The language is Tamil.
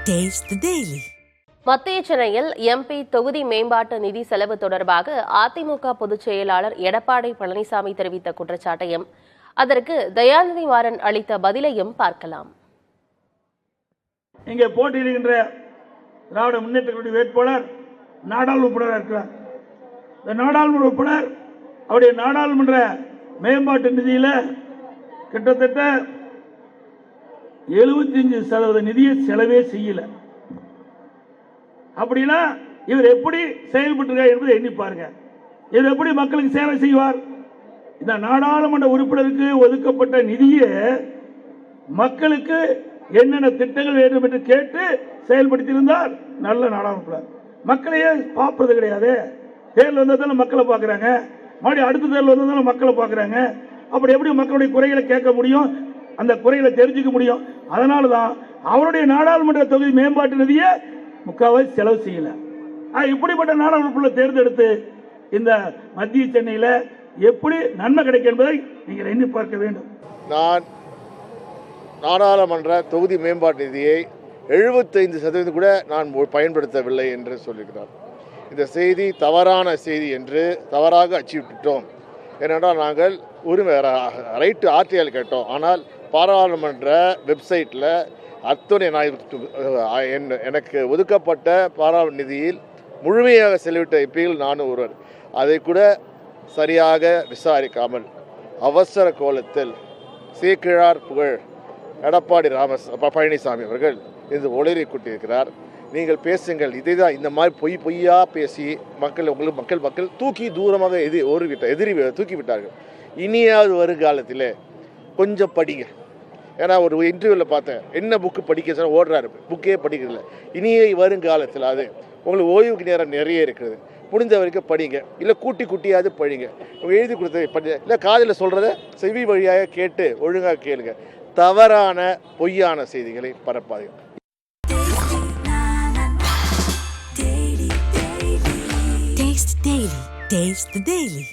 Taste the Daily. மத்திய சென்னையில் எம்பி தொகுதி மேம்பாட்டு நிதி செலவு தொடர்பாக அதிமுக பொதுச் செயலாளர் எடப்பாடி பழனிசாமி தெரிவித்த குற்றச்சாட்டையும் அதற்கு தயாநிதி மாறன் அளித்த பதிலையும் பார்க்கலாம். இங்கே போட்டியிடுகின்ற திராவிட முன்னேற்ற கழக வேட்பாளர் நாடாளுமன்ற உறுப்பினராக இருக்கிறார். இந்த நாடாளுமன்ற உறுப்பினர் அவருடைய நாடாளுமன்ற மேம்பாட்டு நிதியில கிட்டத்தட்ட 75% நிதியை செலவே செய்யல. அப்படின்னா இவர் எப்படி செயல்பட்டு என்பதை எண்ணி பாருங்க. இவர் எப்படி மக்களுக்கு சேவை செய்வார்? இந்த நாடாளுமன்ற உறுப்பினருக்கு ஒதுக்கப்பட்ட நிதியை மக்களுக்கு என்னென்ன திட்டங்கள் வேண்டும் என்று கேட்டு செயல்படுத்தியிருந்தார் நல்ல நாடாளுமன்ற. மக்களையே பார்ப்பது கிடையாது. தேர்தல் வந்ததால மக்களை பார்க்கிறாங்க, மறுபடியும் அடுத்த தேர்தல் வந்ததால மக்களை பார்க்கிறாங்க. அப்படி எப்படி மக்களுடைய குறைகளை கேட்க முடியும், அந்த குறைகளை தெரிஞ்சுக்க முடியும்? அதனாலதான் அவருடைய நாடாளுமன்ற தொகுதி மேம்பாட்டு நிதியை முக்காவாசி செலவு செய்யல. இப்படிப்பட்ட நாடாளுமன்ற தேர்ந்தெடுத்து இந்த மத்திய சென்னையில எப்படி நன்மை கிடைக்கும் என்பதை நீங்கள் எண்ணி பார்க்க வேண்டும். நான் நாடாளுமன்ற தொகுதி மேம்பாட்டு நிதியை 75% கூட நான் பயன்படுத்தவில்லை என்று சொல்லியிருக்கிறார். இந்த செய்தி தவறான செய்தி என்று தவறாக அச்சிவிட்டோம். ஏனென்றால் நாங்கள் உரிமை ரைட்டு ஆர்டிஐயில் கேட்டோம். ஆனால் பாராளுமன்ற வெப்சைட்டில் அத்தனை எனக்கு ஒதுக்கப்பட்ட பாராளுமன்ற நிதியில் முழுமையாக செலவிட்ட எம்பிகள் நானும் ஒருவர். அதை கூட சரியாக விசாரிக்காமல் அவசர கோலத்தில் சேக்கிழார் புகழ் எடப்பாடி பழனிசாமி அவர்கள் இது ஒளிரை கூட்டியிருக்கிறார். நீங்கள் பேசுங்கள், இதை தான் இந்த மாதிரி பொய்யா பேசி மக்கள் தூக்கி தூரமாக எதிரி தூக்கி விட்டார்கள். இனியாவது வருங்காலத்தில் கொஞ்சம் படிங்க. ஏன்னா ஒரு இன்டர்வியூவில் பார்த்தேன், என்ன புக்கு படிக்க சொன்னால் ஓடுறாரு, புக்கே படிக்கிறதில்ல. இனியே வருங்காலத்தில் அது உங்களுக்கு ஓய்வுக்கு நேரம் நிறைய இருக்கிறது, முடிஞ்ச வரைக்கும் படிங்க. இல்லை குட்டியாவது படிங்க. எழுதி கொடுத்தது படி, இல்லை காதில் சொல்கிறத செவி வழியாக கேட்டு ஒழுங்காக கேளுங்க. தவறான பொய்யான செய்திகளை பரப்பாதீங்க. Taste the Daily.